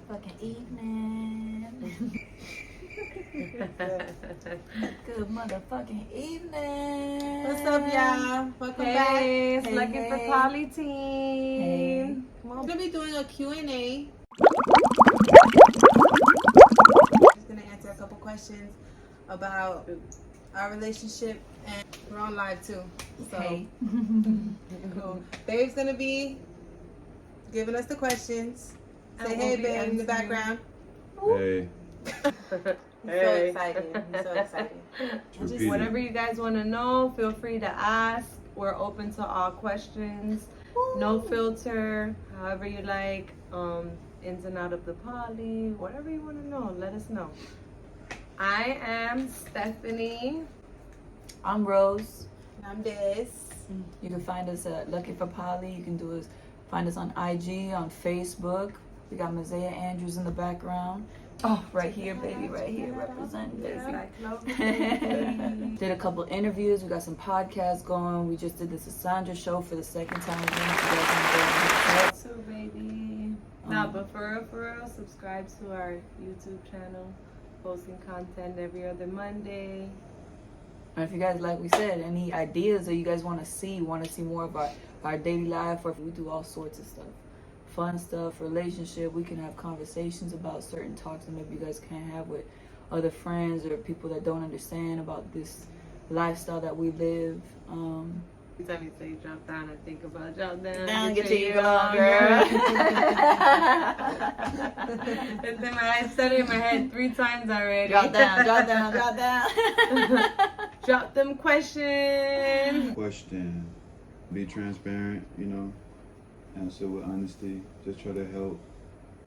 motherfucking evening. Good motherfucking evening. What's up, y'all? Welcome back. It's looking for Poly Team. Hey. We're gonna be doing a Q&A. Just gonna answer a couple questions about our relationship, and we're on live too. So Hey. cool. Babe's gonna be giving us the questions. Say And hey, we'll be babe, in the answering. background. Hey, He's so excited. He's so excited. repeat Just it. whatever you guys want to know, feel free to ask. We're open to all questions. No filter, however you like. Ins and out of the poly, whatever you want to know, let us know. I am Stephanie. I'm Rose. I'm Des. You can find us at Looking for Poly. You can find us on IG, on Facebook. We got Mosaic Andrews in the background. Oh, right here, baby, right here, representing, baby. Did a couple interviews. We got some podcasts going. We just did the Cassandra show for the second time again. So you guys can go and check So, baby. Nah, but for real, subscribe to our YouTube channel. Posting content every other Monday. And if you guys, like we said, any ideas that you guys want to see more of our daily life, or if we do all sorts of stuff. Fun stuff, relationship, we can have conversations about certain talks that maybe you guys can't have with other friends or people that don't understand about this lifestyle that we live. Every time you say drop down, I think about drop down. Down, get your your eagle eagle on, on, And then I said it in my head 3 times already. Drop down, drop down, drop down. Drop them questions. Question. Be transparent, answer with honesty. Just try to help,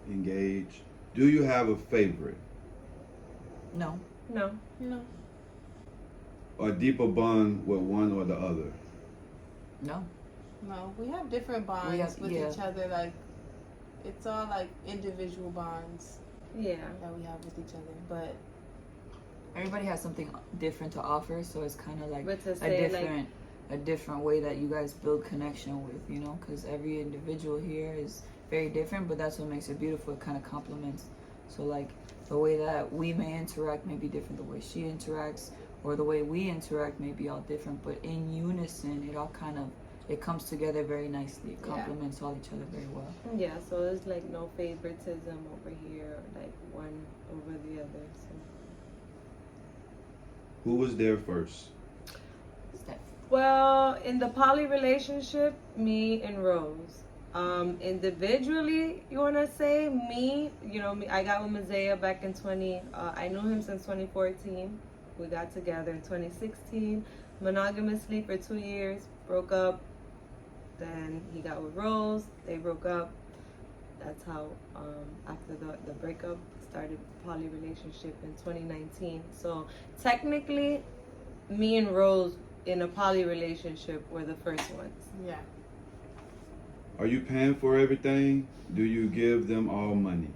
engage. Do you have a favorite? No. No. No. Or deeper bond with one or the other? No. No, we have different bonds with each other. Like, it's all like individual bonds Yeah. that we have with each other. But Everybody has something different to offer, so it's kind of like But to a say different way that you guys build connection with, because every individual here is very different, but that's what makes it beautiful. It kind of complements. So like the way that we may interact may be different, the way she interacts, or the way we interact may be all different, but in unison, it comes together very nicely. It complements all each other very well. Yeah, so there's like no favoritism over here, like one over the other. So. Who was there first? Steph. Well, in the poly relationship, me and Rose. Individually, you wanna say me? I got with Mosaic back in I knew him since 2014. We got together in 2016, monogamously for 2 years, broke up. Then he got with Rose, they broke up. That's how, after the breakup, started poly relationship in 2019. So technically, me and Rose in a poly relationship were the first ones. yeah. Are you paying for everything? Do you give them all money?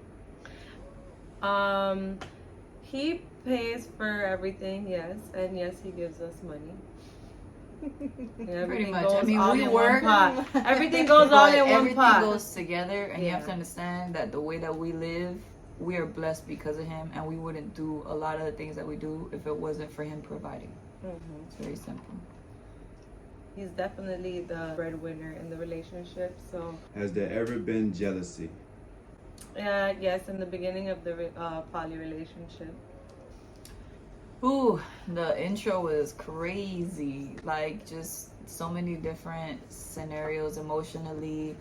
He pays for everything, yes, and yes, he gives us money. Pretty much. Goes I mean, all we in work. one pot. Everything goes all in one everything pot. goes together, and you have Yeah. to understand that the way that we live, we are blessed because of him, and we wouldn't do a lot of the things that we do if it wasn't for him providing. Mhm. It's very simple. He's definitely the breadwinner in the relationship. So, Has there ever been jealousy? yes, in the beginning of the poly relationship. Ooh, the intro was crazy. Like, just so many different scenarios emotionally.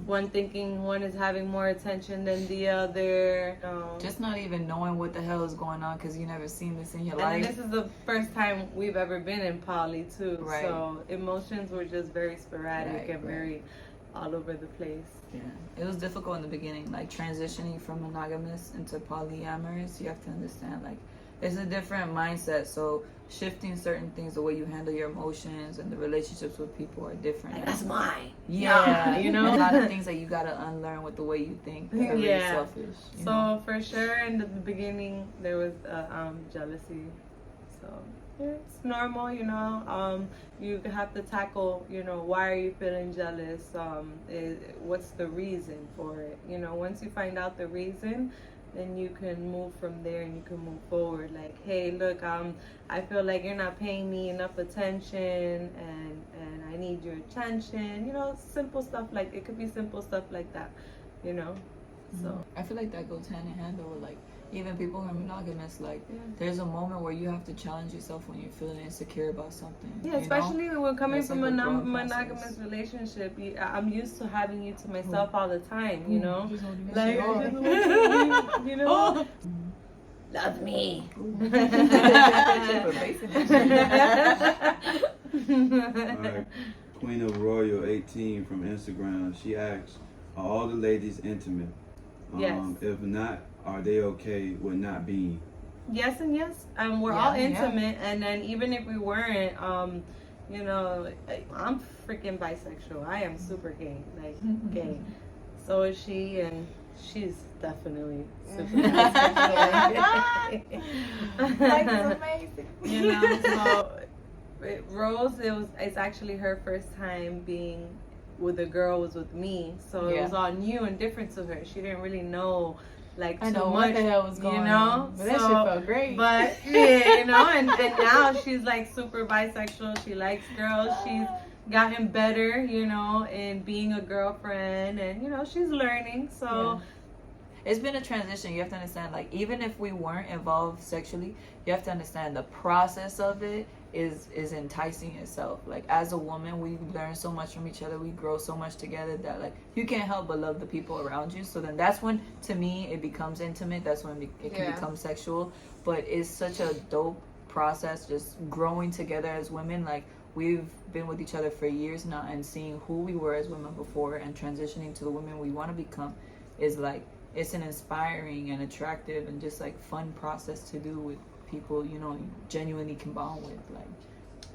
One thinking one is having more attention than the other. Just not even knowing what the hell is going on because you never seen this in your And life. this is the first time we've ever been in poly too. Right. So emotions were just very sporadic and very all over the place. Yeah, it was difficult in the beginning, like transitioning from monogamous into polyamorous. You have to understand, like, it's a different mindset. So shifting certain things, the way you handle your emotions and the relationships with people are different. Like, that's mine. Yeah, you know? a lot of things that you gotta unlearn with the way you think. That are really selfish. So for sure, in the beginning, there was jealousy. So it's normal, you know. You have to tackle, you know, why are you feeling jealous? What's the reason for it? You know, once you find out the reason, then you can move from there and you can move forward. Like, hey, look, I feel like you're not paying me enough attention, and I need your attention. You know, simple stuff like it could be simple stuff like that. You know, so I feel like that goes hand in hand though. Like even people who are monogamous, like yeah. there's a moment where you have to challenge yourself when you're feeling insecure about something. Yeah, you especially when we're coming That's from like a a growing monogamous process. relationship. I'm used to having you to myself all the time, you know? Just holding your Like, shit I on. just want you, you know? Love me. Alright. Queen of Royal 18 from Instagram. She asks, are all the ladies intimate? Yes. If not, are they okay with not being? Yes and yes. We're Yeah, all yeah. intimate, and then even if we weren't, you know, I'm freaking bisexual. I am super gay, like gay. So is she, and she's definitely super bisexual. Like, it's amazing. You know, so Rose, it's actually her first time being with a girl was with me, so it Yeah. was all new and different to her. She didn't really know like I too know much, what the hell was going you know. on, but that shit felt great. But yeah, you know, and now she's like super bisexual. She likes girls. She's gotten better, you know, in being a girlfriend, and you know, she's learning. So. It's been a transition. You have to understand, like, even if we weren't involved sexually, you have to understand the process of it is enticing itself. Like, as a woman, we learn so much from each other. We grow so much together that, like, you can't help but love the people around you. So then that's when, to me, it becomes intimate. That's when it can become sexual. But it's such a dope process just growing together as women. Like, we've been with each other for years now, and seeing who we were as women before and transitioning to the women we want to become is, like, it's an inspiring and attractive and just like fun process to do with people, you know, you genuinely can bond with. Like,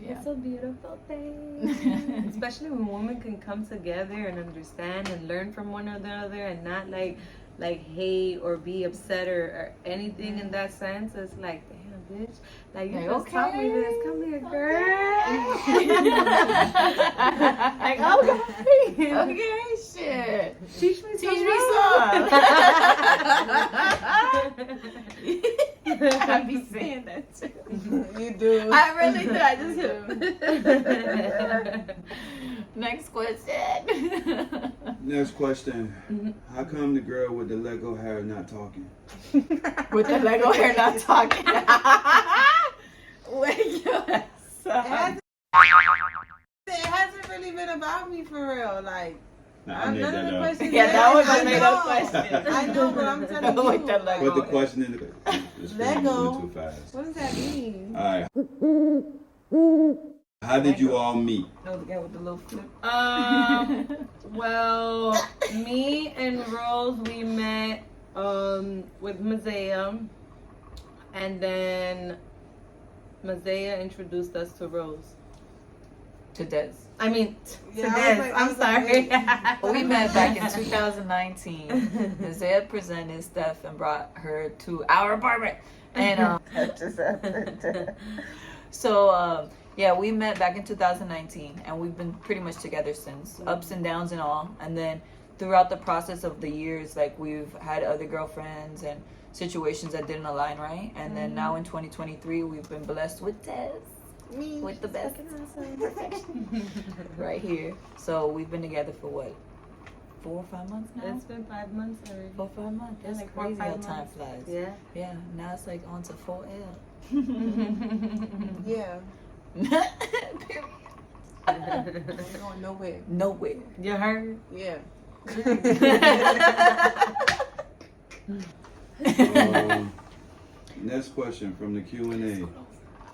yeah. It's a beautiful thing. Especially when women can come together and understand and learn from one another and not like hate or be upset or anything in that sense. It's like, damn, bitch. Like, you just taught me this. Come here, girl. Like, okay. Okay, shit. Teach me some. I be saying that too. You do. I really do. I just do. Next question. Next question. How come the girl with the Lego hair not talking? With the Lego hair not talking. Wake your ass up. It hasn't really been about me for real. Like, I made none of that the up. questions. Yeah, that was I a made know. up question. I know, but I'm telling you. Like that Lego. Put the question in the. It's Lego. moving too fast. What does that mean? All right. How did you all meet? Oh, the guy with the little flip. Well, me and Rose, we met with Mazaya, and then Mazaya introduced us to Rose. To Des. I mean, to Yeah, I was Des. like- I I'm was like, sorry. Well, we met back in 2019. Isaiah presented Steph and brought her to our apartment. And so yeah, we met back in 2019, and we've been pretty much together since, ups and downs and all. And then throughout the process of the years, like, we've had other girlfriends and situations that didn't align, right? And then now in 2023, we've been blessed with Des. With the best right here. So we've been together for what, 4 or 5 months now? It's been 5 months already. 4 or 5 months. That's like 4 or crazy 5 how time months. flies. Yeah. Yeah. Now it's like on to 4L. Yeah. Period. Ain't going nowhere. Nowhere. You heard? Yeah. Next question from the Q&A.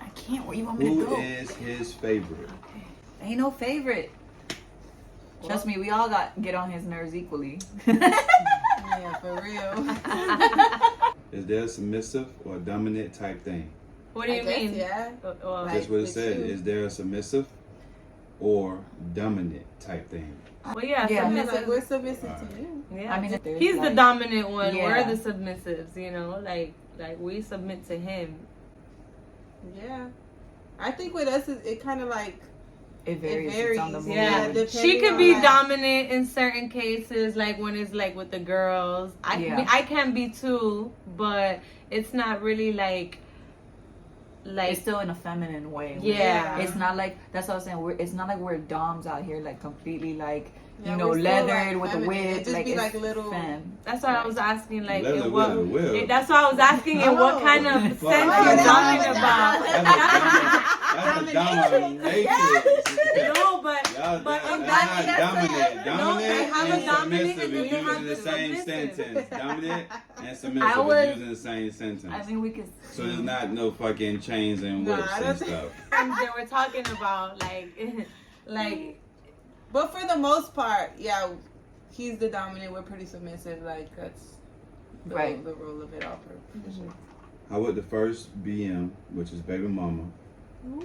I can't. Where you want me to Who go? is his favorite? Ain't no favorite. Trust me, we all get on his nerves equally. Yeah, for real. Is there a submissive or dominant type thing? What do you I guess, mean? yeah. Well, That's what it with said. you. Is there a submissive or dominant type thing? yeah, Yeah. Yeah, submissive. like, we're submissive to you. Yeah. I mean, there's he's the like- dominant one. Yeah. We're the submissives, you know, like we submit to him. Yeah. I think with us, it kind of like It varies. It varies. It's on the mood. Yeah, depending she could on, be like- dominant in certain cases, like when it's like with the girls. I can be too, but it's not really like It's still in a feminine way. Yeah. It's not like, that's what I was saying. It's not like we're doms out here, like completely like, Yeah, you know, we're still, leathered like, with a feminine. whip. It just like be it's like little- femme. That's why I was asking, like, Leather in what, with a will. that's why I was asking in what kind of sense Fuck. you're talking that's about. That's a dominatrix. No, but Y'all, but that's in not that dominant. No, they Dominant have a and dominant submissive and then is they used have in the the same submissive. sentence. Dominant and I submissive would- is used in the same sentence. I mean, we could. So there's not no fucking chains and Nah, whips I and don't think- stuff. things that we're talking about, like But for the most part, yeah, he's the dominant. We're pretty submissive. Like that's Right. the role of it all for sure. How would the first BM, which is baby mama,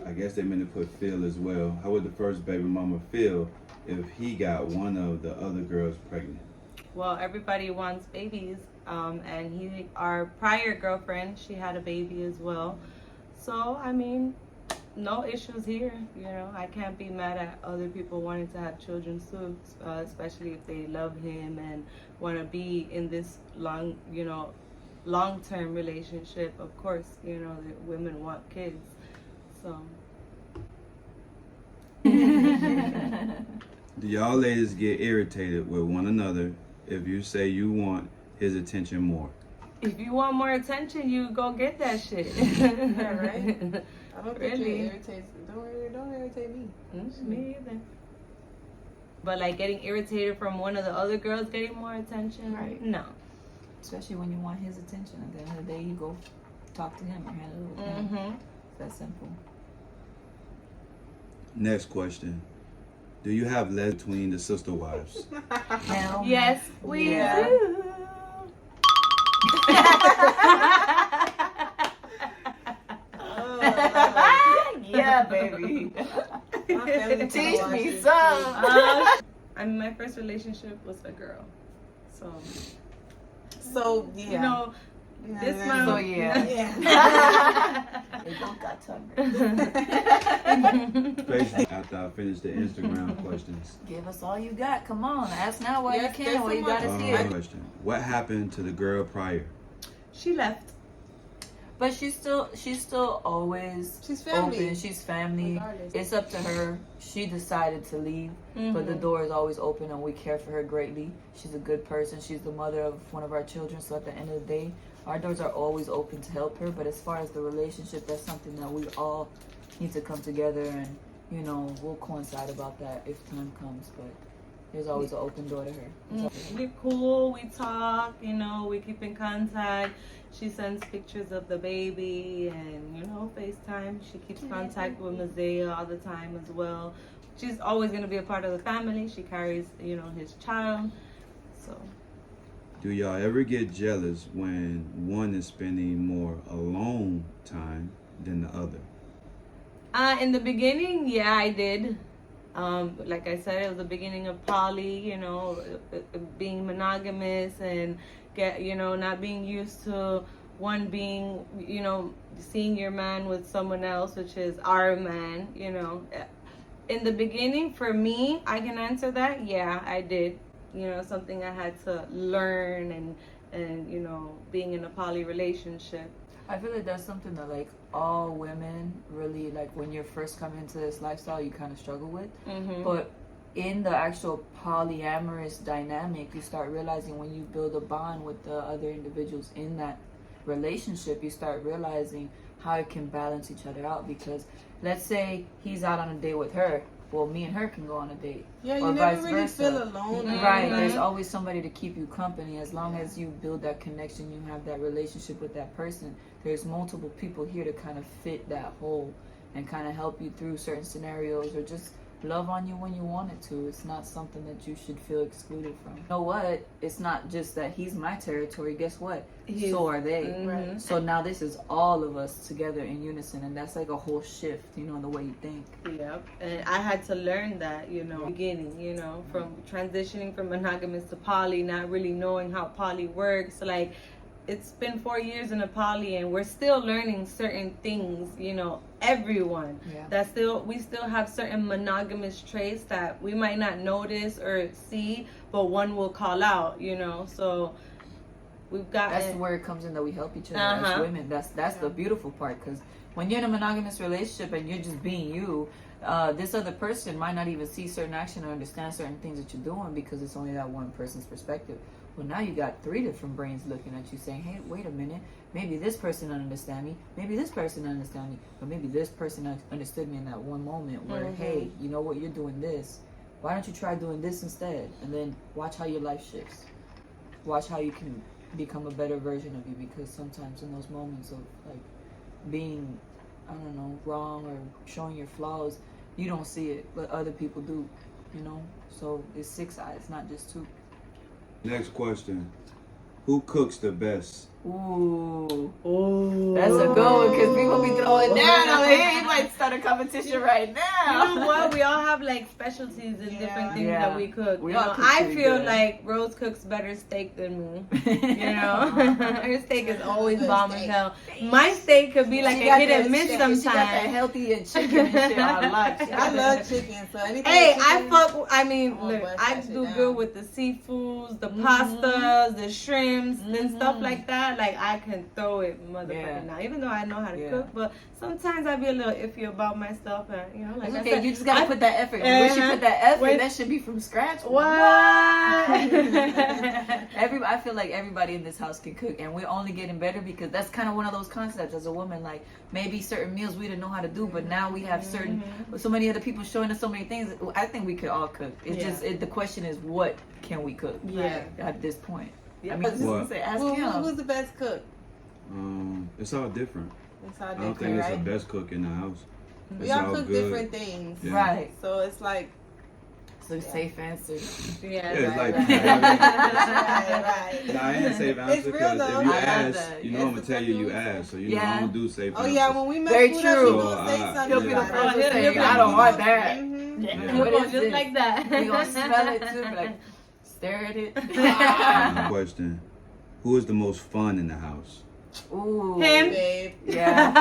I guess they meant to put Phil as well. How would the first baby mama feel if he got one of the other girls pregnant? well, everybody wants babies, and our prior girlfriend, she had a baby as well. So I mean, no issues here. You know, I can't be mad at other people wanting to have children too, especially if they love him and want to be in this long-term relationship. Of course, you know, the women want kids. So Do y'all ladies get irritated with one another if you say you want his attention more? if you want more attention, you go get that shit. Yeah, right? I don't think Really? it irritates. Don't irritate me. Me either. But like getting irritated from one of the other girls getting more attention, Right. No. Especially when you want his attention. At the end of the day, you go talk to him or handle it with him. Mm-hmm. It's that simple. Next question. Do you have less between the sister wives? Hell, Yes, we Yeah. do. yeah, baby. My family Teach can me watch it. some. I mean, my first relationship was a girl, so So yeah. you know, this Yeah. one. So, yeah. Yeah. They don't got tongue. Basically, after I finish the Instagram questions. Give us all you got. Come on. Ask now while Yes, you there's can. While you someone- gotta see it. Question. What happened to the girl prior? She left. But she's still always She's family. open. She's family. Regardless. It's up to her. She decided to leave, but the door is always open, and we care for her greatly. She's a good person. She's the mother of one of our children. So at the end of the day, our doors are always open to help her. But as far as the relationship, that's something that we all need to come together, and you know, we'll coincide about that if time comes. But there's always an open door to her. It's up to her. We're cool. We talk. You know, we keep in contact. She sends pictures of the baby and, you know, FaceTime. She keeps contact with Mazea all the time as well. She's always going to be a part of the family. She carries, you know, his child. So, Do y'all ever get jealous when one is spending more alone time than the other? in the beginning, yeah, I did. Like I said, it was the beginning of poly, you know, being monogamous and not being used to one being, you know, seeing your man with someone else, which is our man, you know. In the beginning, for me, I can answer that. Yeah, I did. You know, something I had to learn and you know, being in a poly relationship. I feel like that's something that like all women really like when you're first coming into this lifestyle, you kind of struggle with. Mm-hmm. But in the actual polyamorous dynamic, you start realizing when you build a bond with the other individuals in that relationship, you start realizing how it can balance each other out. Because let's say he's out on a date with her, well, me and her can go on a date. Yeah, you or never vice really versa. feel alone. Mhm. Right, Mhm. there's always somebody to keep you company. As long as you build that connection, you have that relationship with that person, there's multiple people here to kind of fit that hole and kind of help you through certain scenarios or just love on you when you want it to. It's not something that you should feel excluded from. You know what? It's not just that he's my territory. Guess what? So are they. Mhm. So now this is all of us together in unison, and that's like a whole shift, you know, in the way you think. Yep, and I had to learn that, you know, beginning, you know, from transitioning from monogamous to poly, not really knowing how poly works. Like, it's been 4 years in a poly, and we're still learning certain things. Everyone. Yeah. We still have certain monogamous traits that we might not notice or see, but one will call out. So we've got. That's where it comes in that we help each other as women. That's the beautiful part, because when you're in a monogamous relationship and you're just being you, this other person might not even see certain action or understand certain things that you're doing because it's only that one person's perspective. Well, now you got 3 different brains looking at you saying, hey, wait a minute, maybe this person don't understand me, maybe this person don't understand me, but maybe this person understood me in that one moment where, hey, you know what, you're doing this, why don't you try doing this instead? And then watch how your life shifts. Watch how you can become a better version of you, because sometimes in those moments of like being, I don't know, wrong or showing your flaws, you don't see it, but other people do, so it's 6 eyes, not just 2. Next question. Who cooks the best? Ooh, that's a good one, because people be throwing down over here. You might start a competition right now. You know what? We all have like specialties and different things that we cook. We all cook I pretty feel good. like Rose cooks better steak than me. Her steak is always bomb as hell. My steak could be like a hit and miss sometimes. She got that healthy and chicken and shit I like. I love chicken, so anything. Hey, chicken, look, I do good with the seafoods, the pastas, the shrimps, and stuff like that. Like, I can throw it motherfucking now, even though I know how to cook. But sometimes I be a little iffy about my stuff, and like I said, you just gotta put that effort. When she put that effort, that should be from scratch. What? I feel like everybody in this house can cook, and we're only getting better because that's kind of one of those concepts as a woman. Like, maybe certain meals we didn't know how to do, but now we have so many other people showing us so many things. I think we could all cook. It's just the question is, what can we cook? At this point. I mean, who's the best cook? It's all different. It's all I different, don't think it's right? the best cook in the house. We It's all all cook good. different things, Yeah. Right. so it's like So safe answer. Yeah, It's like right. Nah, I ain't safe It's answer real, because though. if you I love ask, that. I'm gonna tell you asked. So know I don't do safe Oh answers. yeah, when we mess Very food true. up, we So, gonna say something. He'll be the about first it. to say, I don't want that. Mhm. What is just this? like that. We gonna smell it too, like stare at it. Question: who is the most fun in the house? Ooh. Him. Babe. Yeah.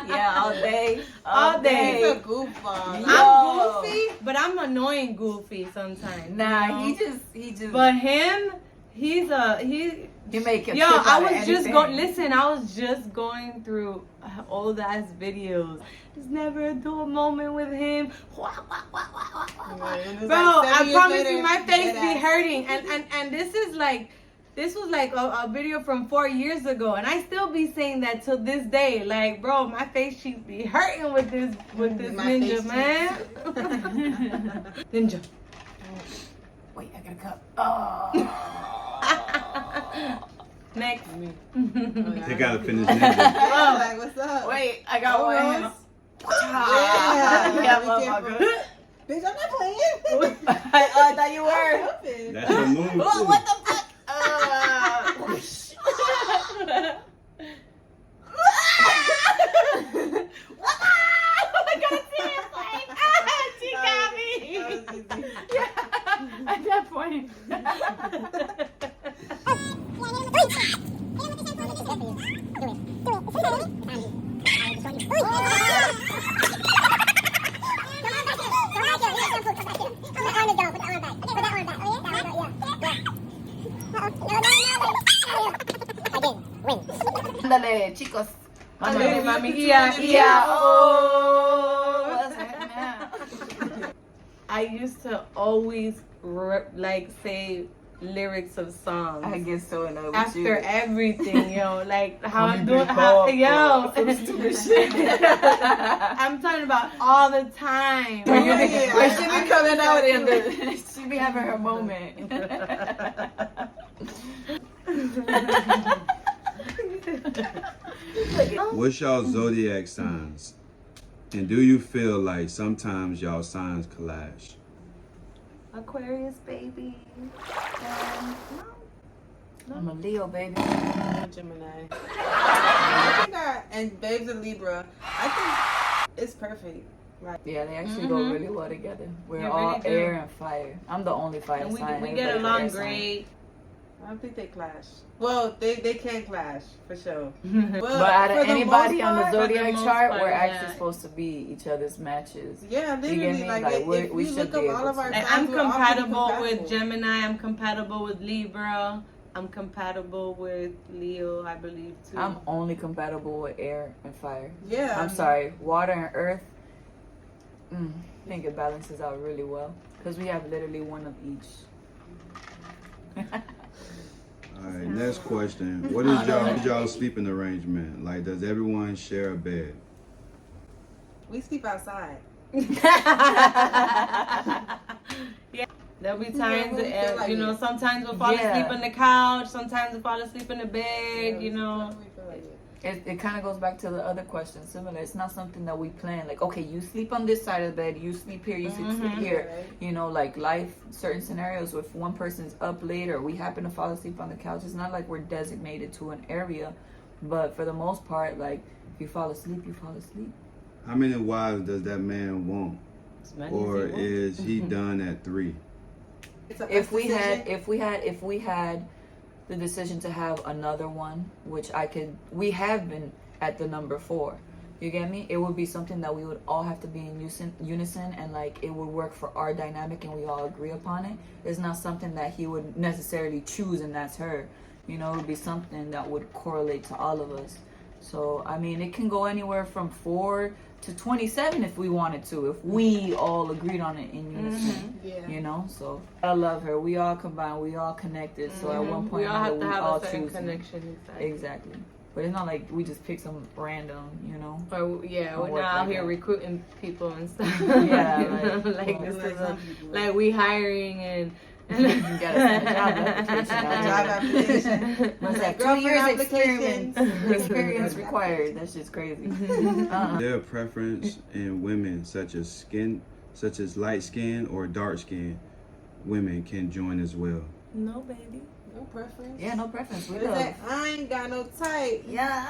Yeah, all day. All day. He's a goofball. Yo. I'm goofy, but I'm annoying goofy sometimes. Nah, you know? he just. But him, he make him. Yo, trip I out of was just anything. I was just going through old ass videos. There's never a dull moment with him. Bro, I promise you, my face be hurting, and this was like a video from 4 years ago, and I still be saying that till this day. Like, bro, my face cheeks be hurting with this ninja, man. Ninja. Wait, I got a cup. Oh. Next. They gotta finish ninja. Like, what's up? Wait, I got one. Rose? Yeah, Yeah, motherfucker. Bitch, I'm not playing. I thought you were. That's your move. What too. the fuck? I gotta see it, like, she got me. Yeah, at that point. Ándale, chicos. Ándale, mami. Yeah. Oh. What's happening now? I used to always say lyrics of songs. I get so annoyed with After you. everything, yo, like how Let I'm me doing, be yo. some stupid shit. I'm talking about all the time. When she be coming out and she be having her moment. What's y'all zodiac signs? And do you feel like sometimes y'all signs clash? Aquarius, baby. No. I'm a Leo, baby. Gemini. I think and Babe's a Libra. I think it's perfect. Right. Yeah, they actually go really well together. We're They all really do. air and fire. I'm the only fire And sign. we get Everybody's along air sign. great. I don't think they clash. Well, they can clash for sure. But out of for the anybody most on the part- zodiac most chart, part, we're yeah. actually supposed to be each other's matches. Yeah, You get literally, me? like, Like, if we you should look be up able all of to. our And signs, I'm we're all pretty compatible with compatible. Gemini. I'm compatible with Libra. I'm compatible with Leo, I believe too. I'm only compatible with air and fire. Yeah. I'm sorry, water and earth. I think it balances out really well because we have literally one of each. All right, next question. What is y'all sleeping arrangement? Like, does everyone share a bed? We sleep outside. Yeah. There'll be Yeah, times, we feel like you know, it. sometimes we'll fall Yeah. asleep on the couch, sometimes we'll fall asleep in the bed, you know. We feel like it. It kind of goes back to the other question, similar. It's not something that we plan. Like, okay, you sleep on this side of the bed, you sleep here, you sleep here. Right. You know, like life, certain scenarios, if one person's up late or we happen to fall asleep on the couch, it's not like we're designated to an area. But for the most part, like, if you fall asleep, you fall asleep. How many wives does that man want? As many Or as you want. is he done at 3? It's a If we decision. had the decision to have another one, which we have been at the number 4. You get me? It would be something that we would all have to be in unison, and like it would work for our dynamic and we all agree upon it. It's not something that he would necessarily choose and that's her. You know, it would be something that would correlate to all of us. So, I mean, it can go anywhere from 4 to 27 if we wanted to, if we all agreed on it in unison. Yeah. You know, so I love her. We all combined. We all connected. So at one point, We all have to have a certain choose him. connection. Exactly. But it's not like we just pick some random, you know. Or yeah, Don't we're work not out like here that. recruiting people and stuff. Yeah, You know, like, like well, this like is some people. like we hiring and. You gotta send a job application out Job here. application. Must have 2 Girlfriend years applications. experience required. That shit's crazy. Is there a preference in women such as light skin or dark skin women can join as well? No, baby. No preference. Yeah, no preference. We It's love. like, I ain't got no type. Yeah.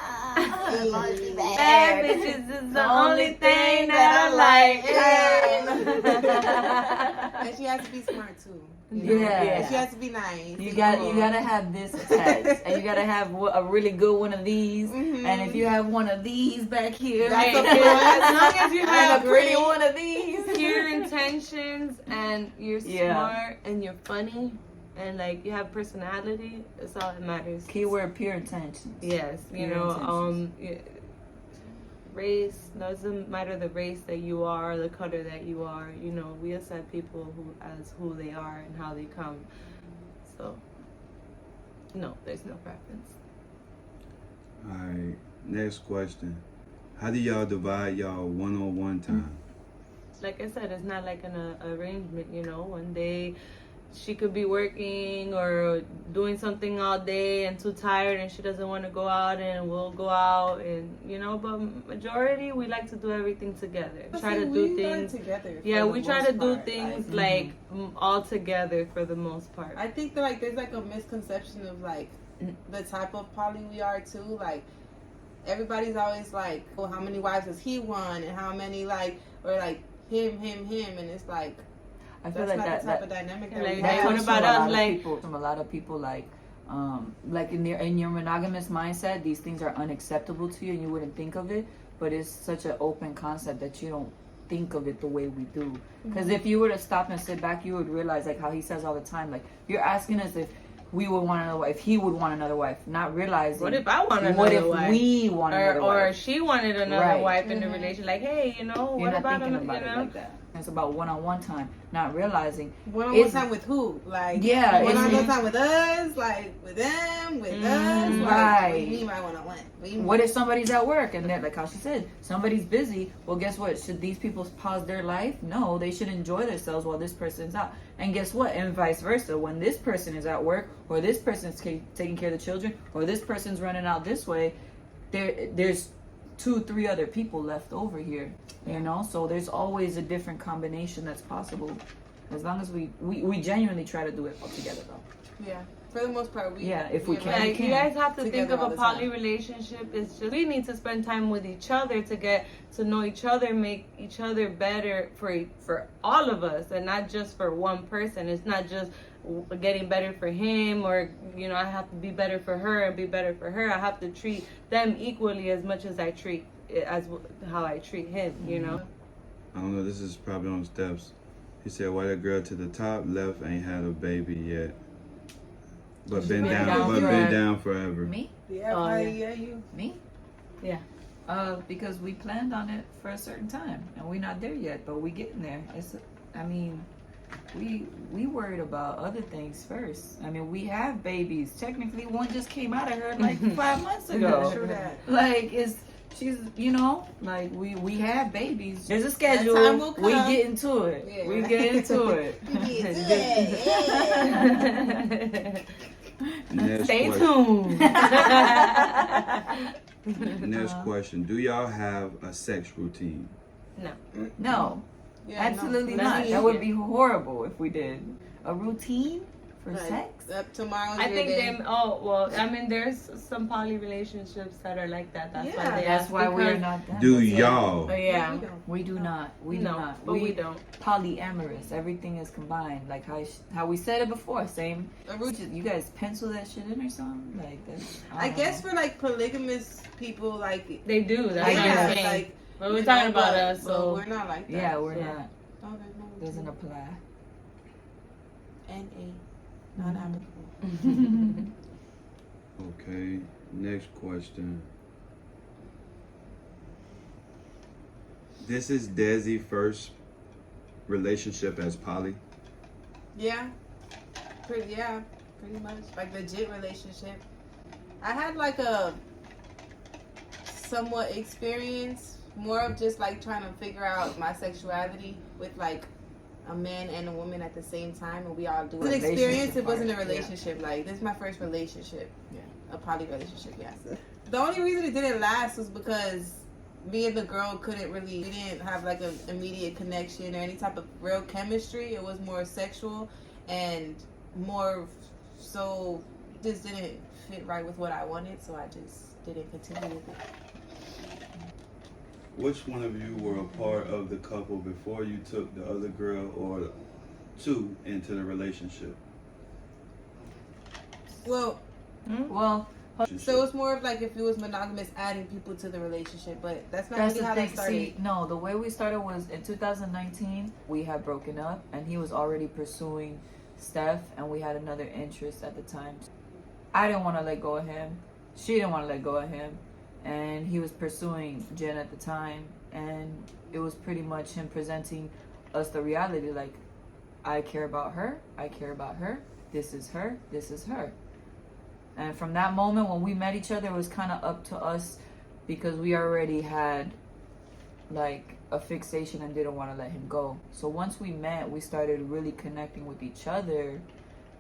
Bad bitches is the only thing that I like. And she has to be smart too. Yeah. And she has to be nice. You gotta have this attached, and you gotta have a really good one of these. Mhm. And if you have one of these back here, That's Right. okay. As long as you and have a pretty one of these. pure intentions and you're Yeah. smart and you're funny and like you have personality, that's all that matters. Keyword: pure intentions. Yes, you Pure know, intentions. race doesn't matter, the race that you are, the color that you are. You know, we accept people who they are and how they come. So, no, there's no preference. All right, next question. How do y'all divide y'all one-on-one time? Like I said, it's not like an arrangement, you know. One day she could be working or doing something all day and too tired and she doesn't want to go out, and we'll go out, and you know, but majority we like to do everything together. Try to do things together. Yeah, for we the try most to do part. things like all together for the most part. I think that like there's like a misconception of like the type of poly we are too. Like everybody's always like, oh, how many wives does he want, and how many like, or like him, and it's like I feel that's like not the that. type of dynamic that like, we that have. what comes about from a us, lot of like- people, from a lot of people, like in your monogamous mindset, these things are unacceptable to you, and you wouldn't think of it. But it's such an open concept that you don't think of it the way we do. Because if you were to stop and sit back, you would realize, like how he says all the time, like you're asking us if we would want another wife, if he would want another wife, not realizing What if I want another what if wife? we want another or wife. she wanted another Right. wife in the relation, like, hey, you know, You're what not about thinking another, about you it know? like that. It's about one-on-one time, not realizing. One-on-one It's- time with who? Like, Yeah, one-on-one it's- time with us, like with them, with us. Like, Right. What do you mean by one-on-one? What do you mean? What if somebody's at work and they're like how she said, somebody's busy? Well, guess what? Should these people pause their life? No, they should enjoy themselves while this person's out. And guess what? And vice versa. When this person is at work, or this person's taking care of the children, or this person's running out this way, there's 2-3 other people left over here. You know, so there's always a different combination that's possible, as long as we genuinely try to do it all together, though. Yeah. For the most part, we if we we're, can, like, Like, you guys have to think together of all a the poly time. relationship. It's just we need to spend time with each other to get to know each other, make each other better for all of us, and not just for one person. It's not just getting better for him, or I have to be better for her and be better for her. I have to treat them equally as much as I treat as how I treat him. I don't know, this is probably on steps. He said, why that girl to the top left ain't had a baby yet? But been down forever. Me? Yeah, Oh, yeah, you. Me? Yeah. Because we planned on it for a certain time, and we're not there yet, but we getting there. We worried about other things first. I mean, we have babies. Technically, one just came out of her like 5 months ago. True that. Like, she's, like we have babies. There's a schedule. That time will We come. get into it. Yeah. We get into it. Next Stay question. tuned. Next question. Do y'all have a sex routine? No, Yeah, absolutely no. not. That would be horrible if we did. A routine for Like, sex? Tomorrow's I your think day. there's some poly relationships that are like that. That's why Yeah. they That's ask why we're because- not done. Do y'all? Oh, yeah. We don't. We do not. We do No, not. but we don't. Polyamorous. Everything is combined. Like how we said it before. Same. A routine. You guys pencil that shit in or something? Like that's. I guess for like polygamous people, like They do. That's I what guess. I'm saying. like But we're talking about us, but so we're not like that. Yeah, we're Yeah. not. Oh, there's no routine. Doesn't apply. NA, not applicable. Okay, next question. This is Desi's first relationship as poly. Yeah, pretty much like legit relationship. I had like a somewhat experience, more of just like trying to figure out my sexuality with like a man and a woman at the same time, and we all do it. It was an experience. It wasn't a relationship. Like this is my first relationship. Yeah. A poly relationship. Yes. The only reason it didn't last was because me and the girl we didn't have like an immediate connection or any type of real chemistry. It was more sexual and more so just didn't fit right with what I wanted, so I just didn't continue with it. Which one of you were a part of the couple before you took the other girl or two into the relationship? Well, Well, so it's more of like if it was monogamous, adding people to the relationship, but that's not that's really the how thing. that started. See, no, the way we started was in 2019. We had broken up, and he was already pursuing Steph, and we had another interest at the time. I didn't want to let go of him. She didn't want to let go of him, and he was pursuing Jen at the time, and it was pretty much him presenting us the reality. Like, I care about her. I care about her. This is her. This is her. And from that moment when we met each other, it was kind of up to us because we already had like a fixation and didn't want to let him go. So once we met, we started really connecting with each other.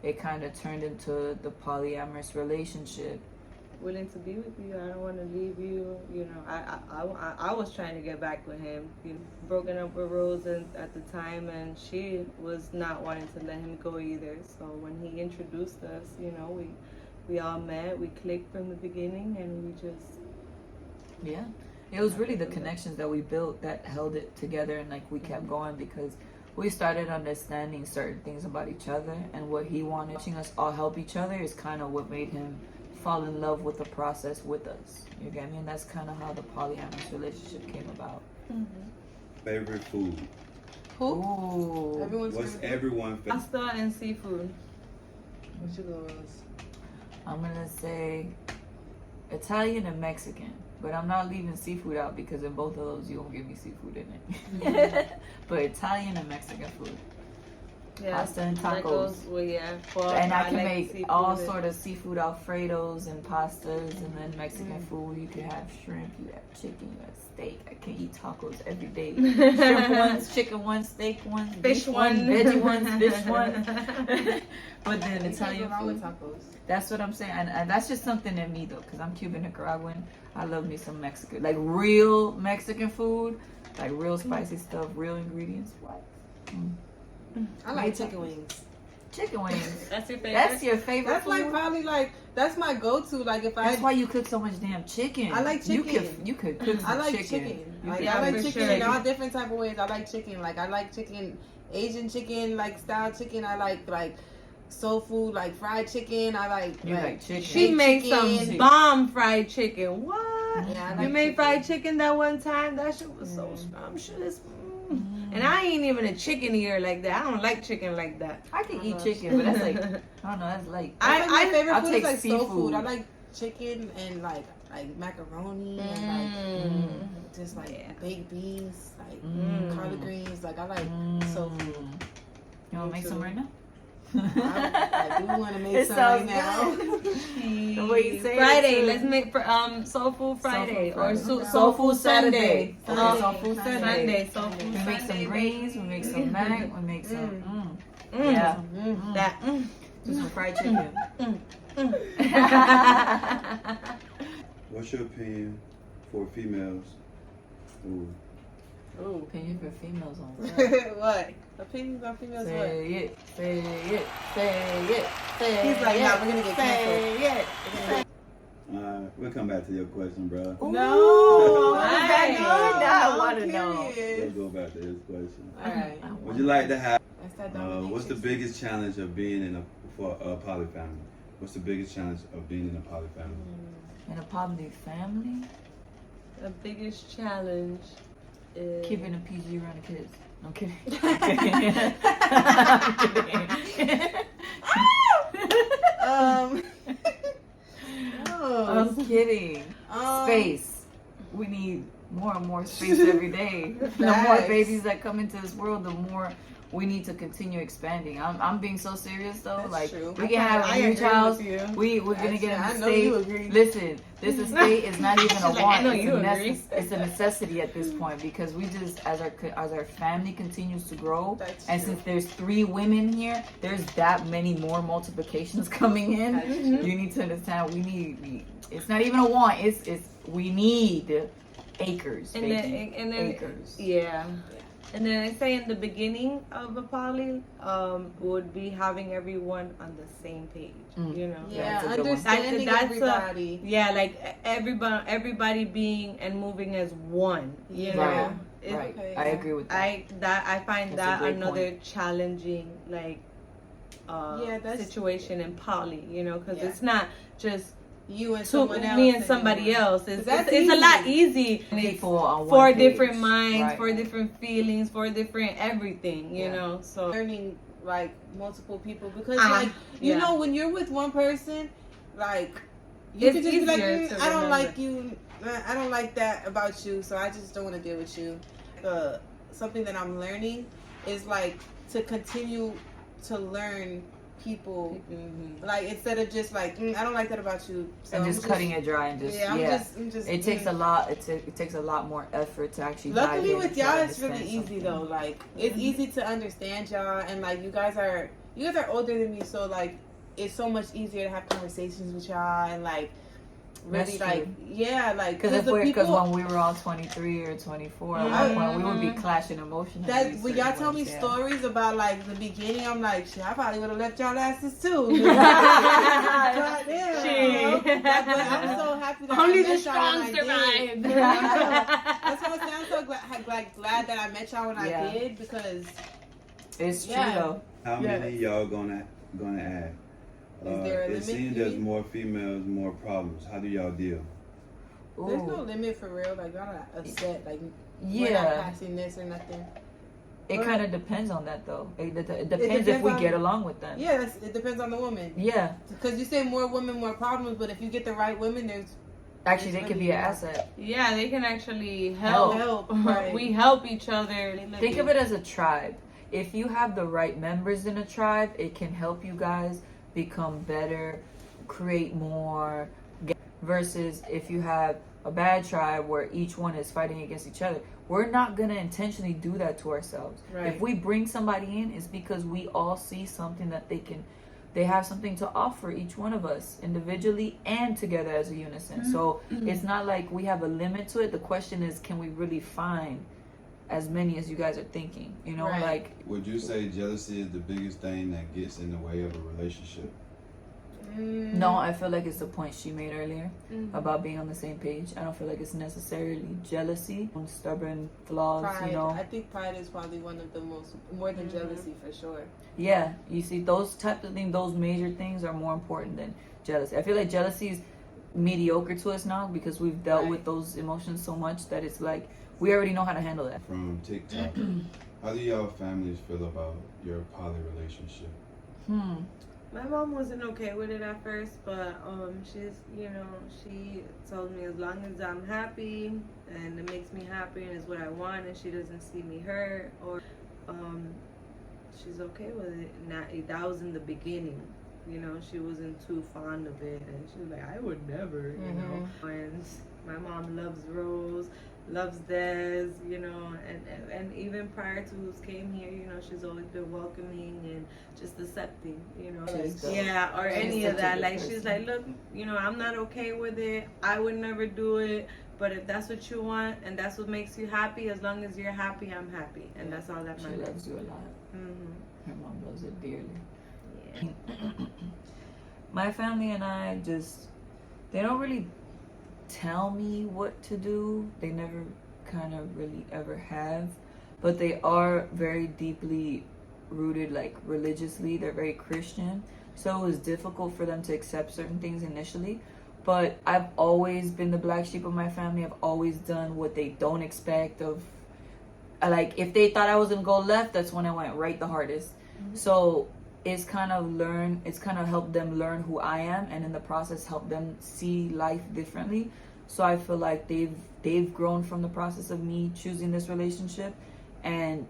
It kind of turned into the polyamorous relationship. Willing to be with you. I don't want to leave you. I was trying to get back with him. Broken up with Rose at the time, and she was not wanting to let him go either. So when he introduced us, we all met, we clicked from the beginning, and we just... Yeah. It was really the connections that we built that held it together, and like we kept going because we started understanding certain things about each other and what he wanted. Watching us all help each other is kind of what made him fall in love with the process with us. You get me? And that's kind of how the polyamorous relationship came about. Favorite food? Who? Ooh. Everyone's What's favorite. everyone's favorite? Pasta and seafood. What you go, Rose? I'm gonna say Italian and Mexican, but I'm not leaving seafood out because in both of those you won't give me seafood in it. But Italian and Mexican food, pasta and that tacos, goes- well, yeah. Well, and I can like make seafood all and- sort of seafood Alfredos and pastas, and then Mexican food. You can have shrimp, you have chicken, you have steak. I can eat tacos every day. Shrimp ones, chicken ones, steak ones, Fish beef one, one. veggie ones, fish one. But then You can't go Italian wrong with food. tacos. That's what I'm saying, and that's just something in me though, because I'm Cuban Nicaraguan. I love me some Mexican, like real Mexican food, like real spicy stuff, real ingredients. What? I like chicken wings. Chicken wings. That's your favorite. That's your favorite. That's like food? probably like that's my go-to. Like if That's why you cook so much damn chicken. I like chicken. You could cook some I like chicken. chicken. You Like could I cook like for chicken sure. in all different type of ways. I like chicken. Like I like chicken, Asian chicken, like style chicken. I like soul food, like fried chicken. I like You like chicken. She baked made chicken. some bomb fried chicken. What? Yeah, I You like made chicken. fried chicken that one time? That shit was so scrumptious. And I ain't even a chicken eater like that. I don't like chicken like that. I can eat chicken, but that's like I don't know. That's like That's like my favorite I'll food take is like soul seafood. food. I like chicken and like macaroni and like just like baked beans, like collard greens. Like I like soul food. You want to make some right now? I do want to make It some sounds right now. The way you say it, Friday, too. let's make soul food Friday or Friday. soul food Sunday. Soul food Sunday. Sunday, soul food We make some Sunday, greens. We make some mac. We make some. Mm. Yeah. That. Just some fried chicken. What's your opinion for females who Ooh. Opinion for females on what? What? Opinions on females? What? Say it. Say it. Say it. Say He's like, it. nah, we're gonna get canceled. Say it. we'll come back to your question, bro. No. Is that good? Now I want to know. Let's Period. go back to his question. All right. Would you like to have That's that domination. what's the biggest challenge of being in a poly family? What's the biggest challenge of being in a poly family? In a poly family, The biggest challenge is keeping a PG around the kids. I'm kidding. I'm kidding. Space. We need more and more space every day. The more Facts. babies that come into this world, the more we need to continue expanding. I'm being so serious though. That's like true. we can have I a huge agree house. with you. We're gonna get I an know you estate. agree. Listen, this estate is not even a She's like, want. I know It's you a agree. it's a necessity at this point because we just as our family continues to grow, That's and true. since there's 3 women here, there's that many more multiplications coming in. That's true. You need to understand it's not even a want. It's we need acres, and baby. then acres. yeah. And then I say in the beginning of a poly, would be having everyone on the same page. You know. Yeah, That's a good one. understanding That's a- everybody. Yeah, like everybody being and moving as one. You know. Right. It- Right. Okay, I yeah. agree with that. I find That's a that great another challenging like that's- situation in poly. You know, because Yeah. it's not just You and to someone else. me and somebody else. It's That's a lot easy. easy. And it's People on for one page. different minds, Right. for different feelings, for different everything, you Yeah. know. So Learning like multiple people because Uh-huh. you Yeah. know when you're with one person, like you It's can just be like, easier to I don't remember." like you. I don't like that about you, so I just don't want to deal with you. Something that I'm learning is like to continue to learn people. Like instead of just like I don't like that about you, so And I'm just cutting it dry and just Yeah, I'm just. It takes a lot. It takes a lot more effort to actually. Luckily dive in with and try y'all, to it's really understand easy something. though. Like it's easy to understand y'all, and like you guys are older than me, so like it's so much easier to have conversations with y'all, and like really That's like true. yeah, like Because the when people we were all 23 or 24, at Mhm. one point we would be clashing emotionally. that when y'all certain tell me ones, yeah. stories about like the beginning, I'm like, shit, I probably would have left y'all asses too. God damn. Shit. But I'm so happy that only I the met y'all strong when I survive. did. That's why I'm so glad that I met y'all when Yeah. I did because It's true Yeah. though. How Yes. many y'all gonna add? Is there a it limit, seems you there's mean? more females, more problems. How do y'all deal? there's no Ooh. limit for real. Like y'all not upset. Like we're not Yeah, passing this or nothing. it kind of depends on that though. It depends if depends we on- get along with them. Yeah, it depends on the woman. Yeah. Because you say more women, more problems, but if you get the right women, there's Actually, they It's could be really an asset. yeah, they can actually help. help. Right. We help each other. Think of it as a tribe. If you have the right members in a tribe, it can help you guys become better, create more. Versus if you have a bad tribe where each one is fighting against each other, we're not going to intentionally do that to ourselves. Right. If we bring somebody in, it's because we all see something that they have something to offer each one of us individually and together as a unison. So it's not like we have a limit to it. The question is, can we really find as many as you guys are thinking. You know, Right. like Would you say jealousy is the biggest thing that gets in the way of a relationship? no, I feel like it's the point she made earlier Mhm. about being on the same page. I don't feel like it's necessarily jealousy, stubborn flaws. Pride. You know, I think pride is probably one of the more than jealousy for sure. yeah. You see, those types of things, those major things, are more important than jealousy. I feel like jealousy is mediocre to us now because we've dealt Right. with those emotions so much that it's like we already know how to handle that. From TikTok, how do y'all families feel about your poly relationship? My mom wasn't okay with it at first, but she told me as long as I'm happy and it makes me happy and is what I want and she doesn't see me hurt or she's okay with it. That was in the beginning. You know, she wasn't too fond of it and she was like, I would never, you know. And my mom loves Rose, loves Des, you know, and even prior to who's came here, you know, she's always been welcoming and just accepting, you know. She's dope. Yeah, or She's any such of a that. good Like she's person. like, look, you know, I'm not okay with it. I would never do it. But if that's what you want and that's what makes you happy, as long as you're happy, I'm happy, and that's all that She matters. loves you a lot. Her mom loves it dearly. Yeah. My family and I they don't really tell me what to do. They never kind of really ever have. But they are very deeply rooted, like religiously. They're very Christian. So it was difficult for them to accept certain things initially. But I've always been the black sheep of my family. I've always done what they don't expect of. Like, if they thought I was going to go left, that's when I went right the hardest. So it's kind of helped them learn who I am, and in the process help them see life differently. So I feel like they've grown from the process of me choosing this relationship. And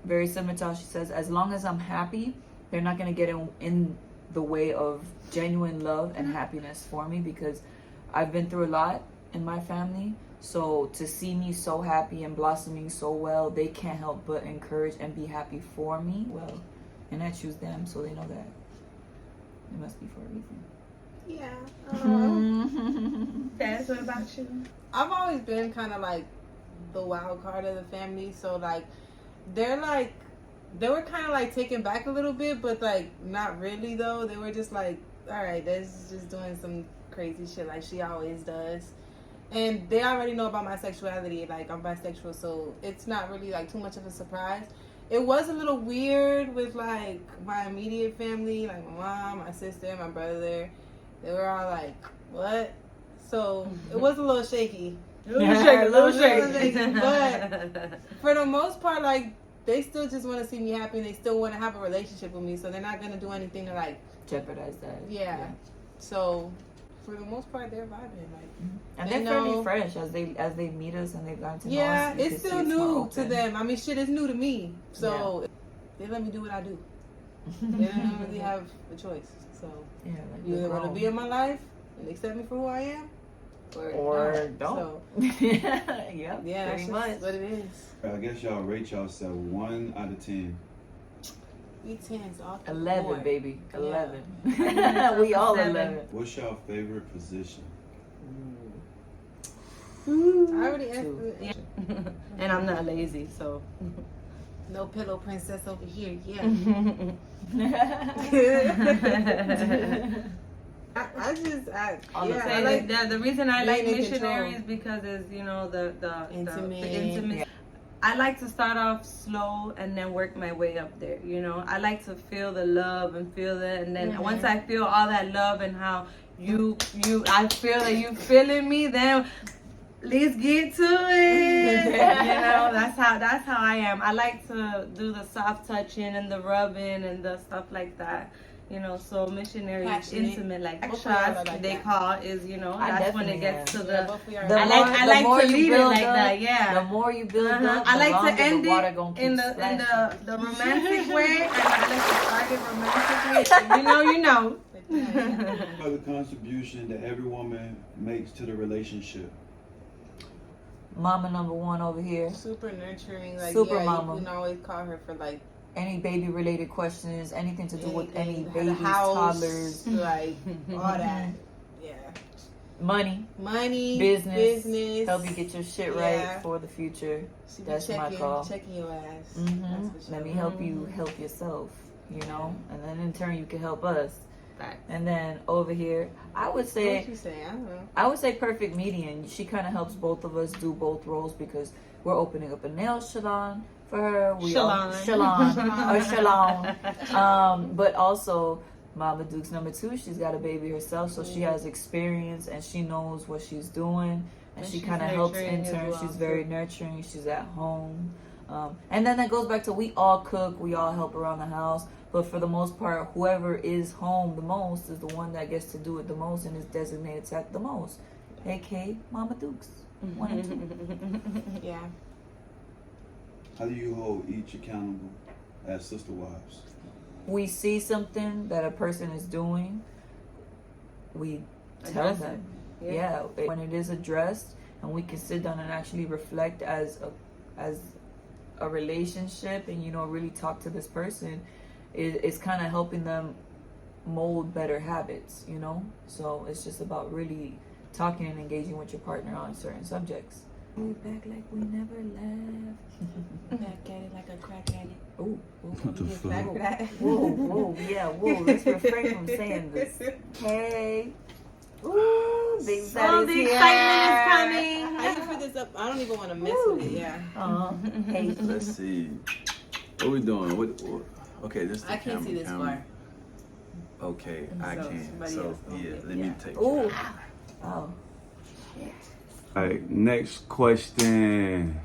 very similar to how she says, as long as I'm happy, they're not going to get in the way of genuine love and happiness for me, because I've been through a lot in my family. So to see me so happy and blossoming so well, they can't help but encourage and be happy for me. Well, and I choose them, so they know that it must be for a reason. Yeah. Taz, what about you? I've always been kind of like the wild card of the family, so like they were kind of like taken back a little bit, but like not really though. They were just like, all right, Des is just doing some crazy shit like she always does. And they already know about my sexuality, like I'm bisexual, so it's not really like too much of a surprise. It was a little weird with like my immediate family, like my mom, my sister, my brother. They were all like, what? So it was a little shaky. A little shaky. But for the most part, like, they still just want to see me happy and they still want to have a relationship with me, so they're not going to do anything to like Jeopardize that. yeah. So for the most part, they're vibing, like, And they they're fairly know- fresh as they meet us and they've gotten to know us. yeah, You it's can see still more new to open. them. I mean, shit is new to me, so they let me do what I do. They don't really have a choice. So Yeah, like you they're either want to grown. be in my life and accept me for who I am, Or not. don't. So, yeah, yeah, pretty that's much. just what it is. I guess y'all rate yourself 1 out of 10. We 10s off the 11, board. baby. 11. Yeah. We all 7. 11. What's your favorite position? I already asked Two. it. And I'm not lazy, so. No pillow princess over here. Yeah. I like the reason I like being in missionaries control. because it's, you know, the Intimate. intimate. Yeah. I like to start off slow and then work my way up there, you know. I like to feel the love and feel it, and then once I feel all that love and how I feel that you feeling me, then let's get to it. You know, that's how I am. I like to do the soft touching and the rubbing and the stuff like that. You know, so missionary Passionate. intimate, like Both of y'all are trust like they that. call is, you know, I that's when definitely it gets have. to Yeah, the. both of y'all The are I like like more to you lead it build like up, that, yeah. The more you build up, I the like longer to end the water it gonna keep in splashing. the romantic way, and I like to start it romantically. You know. that. What are the contribution that every woman makes to the relationship? Mama number 1 over here. Super nurturing. Like, Super yeah, mama. You can always call her for like Any baby related questions, anything to do with any anything, babies, the house, toddlers. like all that. Yeah. money, business. help you get your shit right for the future. She be That's my call. Checking your ass. Mm-hmm. That's for sure. Let me help you help yourself, you know, and then in turn you can help us. And then over here, I would say, what you say? I don't know. I would say perfect median. She kind of helps both of us do both roles because we're opening up a nail salon for her. Salon. But also, Mama Duke's number 2. She's got a baby herself, so she has experience and she knows what she's doing, and she kind of helps in turn. Well, she's very nurturing. She's at home, and then that goes back to we all cook, we all help around the house. But for the most part, whoever is home the most is the one that gets to do it the most and is designated to act the most. A.K.A. Mama Dukes. 1 and 2. Yeah. How do you hold each accountable as sister wives? We see something that a person is doing, we tell them. Yeah, when it is addressed, and we can sit down and actually reflect as a relationship, and you know, really talk to this person. It's kind of helping them mold better habits, you know? So it's just about really talking and engaging with your partner on certain subjects. We back like we never left. Back at it like a crack at it. Ooh, What the fuck? Back at that. whoa, yeah, whoa. Let's refrain from saying this. Okay. Ooh, Big All Daddy's the here. excitement is coming. How you put this up? I don't even want to mess with it. Yeah. Hey. Let's see. What we doing? What okay, this is the I can't see this far. Okay, I So can. somebody So else gonna yeah, get- let me take Ooh. it. Oh. All right, next question.